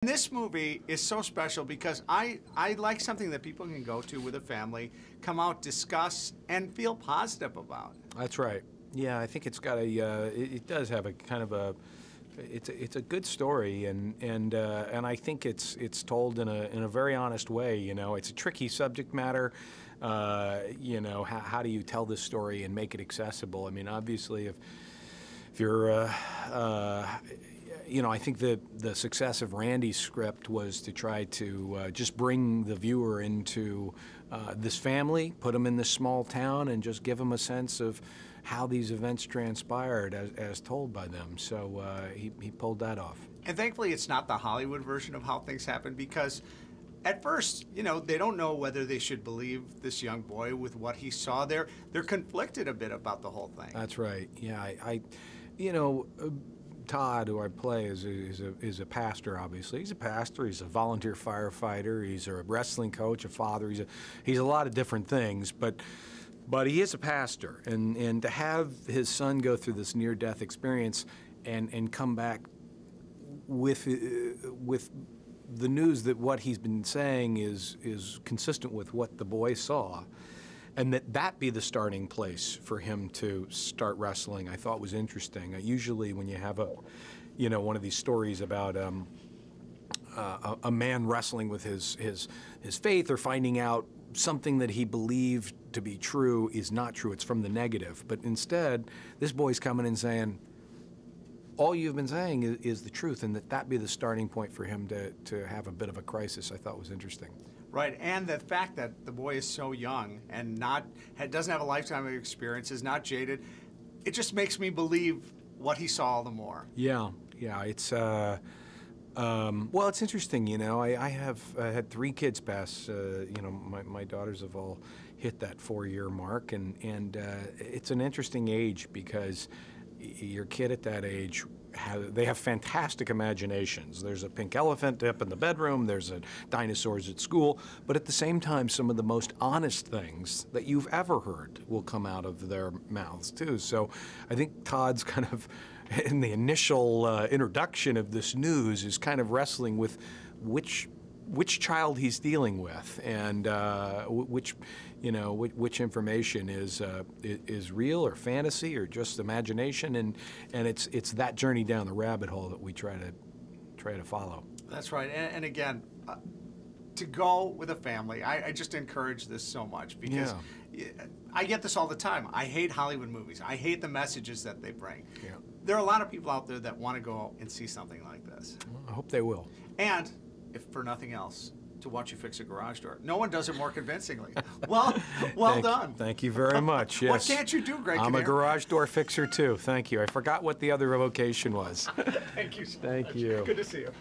This movie is so special because I like something that people can go to with a family, come out, discuss, and feel positive about. That's right. Yeah, I think it's got a. It does have a kind of a. It's a good story, and I think it's told in a very honest way. You know, it's a tricky subject matter. You know, how do you tell this story and make it accessible? I mean, obviously, if you're you know, I think the success of Randy's script was to try to just bring the viewer into this family, put them in this small town, and just give them a sense of how these events transpired as told by them. So he pulled that off. And thankfully, it's not the Hollywood version of how things happen, because at first, you know, they don't know whether they should believe this young boy with what he saw there. They're conflicted a bit about the whole thing. That's right. Yeah, you know, Todd, who I play, is a pastor. Obviously, he's a pastor. He's a volunteer firefighter. He's a wrestling coach, a father. He's a lot of different things, but he is a pastor. And to have his son go through this near-death experience and come back with the news that what he's been saying is consistent with what the boy saw, and that be the starting place for him to start wrestling, I thought was interesting. Usually when you have one of these stories about a man wrestling with his faith, or finding out something that he believed to be true is not true, it's from the negative. But instead, this boy's coming and saying, all you've been saying is the truth, and that be the starting point for him to have a bit of a crisis, I thought was interesting. Right, and the fact that the boy is so young and doesn't have a lifetime of experience, is not jaded, it just makes me believe what he saw all the more. Yeah, it's well, it's interesting. You know, I have had 3 kids pass. You know, my daughters have all hit that 4-year mark, and it's an interesting age, because your kid at that age, they have fantastic imaginations. There's a pink elephant up in the bedroom, there's dinosaurs at school, but at the same time, some of the most honest things that you've ever heard will come out of their mouths, too. So I think Todd's kind of, in the initial introduction of this news, is kind of wrestling with which child he's dealing with, and which information is real or fantasy or just imagination, and it's that journey down the rabbit hole that we try to follow. That's right, and again, to go with a family, I just encourage this so much, because I get this all the time. I hate Hollywood movies. I hate the messages that they bring. Yeah. There are a lot of people out there that want to go and see something like this. Well, I hope they will. And if for nothing else, to watch you fix a garage door. No one does it more convincingly. Well done. Thank you very much. Yes. What can't you do, Greg I'm Kinnear? a garage door fixer too. Thank you. I forgot what the other vocation was. Thank you so much. Thank you. Good to see you.